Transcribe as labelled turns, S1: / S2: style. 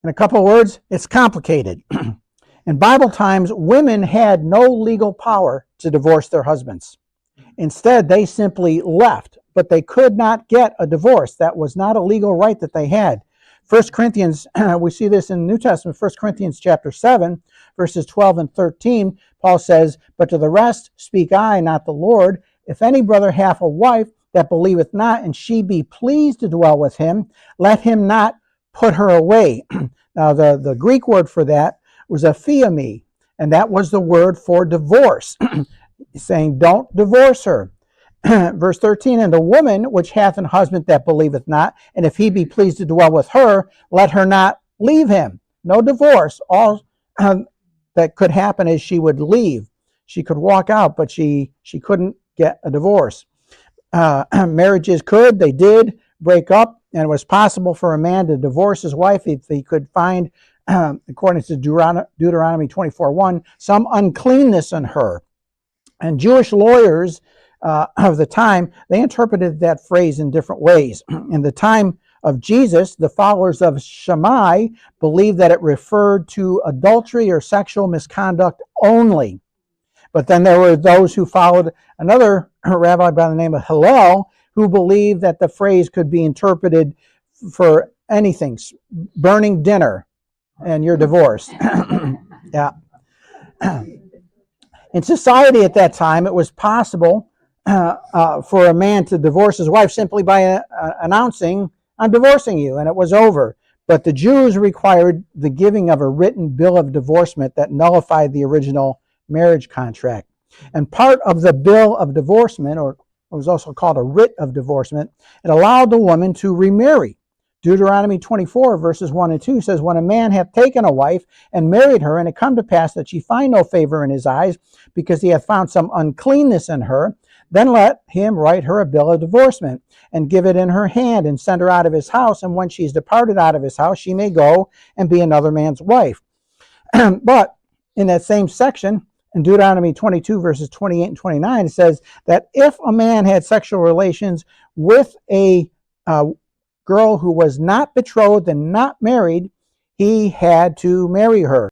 S1: In a couple of words, it's complicated. In Bible times, women had no legal power to divorce their husbands. Instead, they simply left, but they could not get a divorce. That was not a legal right that they had. 1 Corinthians, we see this in the New Testament, 1 Corinthians chapter 7, verses 12 and 13, Paul says, "But to the rest speak I, not the Lord. If any brother hath a wife that believeth not, and she be pleased to dwell with him, let him not put her away." Now, the Greek word for that was aphiemi, and that was the word for divorce. Saying, don't divorce her. Verse 13, "And the woman which hath an husband that believeth not, and if he be pleased to dwell with her, let her not leave him." No divorce. All that could happen is she would leave. She could walk out, but she couldn't get a divorce. Marriages could, they did break up, and it was possible for a man to divorce his wife if he could find, according to Deuteronomy 24:1, some uncleanness in her. And Jewish lawyers of the time, they interpreted that phrase in different ways. In the time of Jesus, the followers of Shammai believed that it referred to adultery or sexual misconduct only. But then there were those who followed another rabbi by the name of Hillel, who believed that the phrase could be interpreted for anything, burning dinner and you're divorced. Yeah. In society at that time, it was possible for a man to divorce his wife simply by announcing, "I'm divorcing you," and it was over. But the Jews required the giving of a written bill of divorcement that nullified the original marriage contract. And part of the bill of divorcement, or it was also called a writ of divorcement, it allowed the woman to remarry. Deuteronomy 24, verses 1 and 2 says, "When a man hath taken a wife and married her, and it come to pass that she find no favor in his eyes, because he hath found some uncleanness in her, then let him write her a bill of divorcement, and give it in her hand, and send her out of his house. And when she's departed out of his house, she may go and be another man's wife." But in that same section, in Deuteronomy 22, verses 28 and 29, it says that if a man had sexual relations with a girl who was not betrothed and not married, he had to marry her.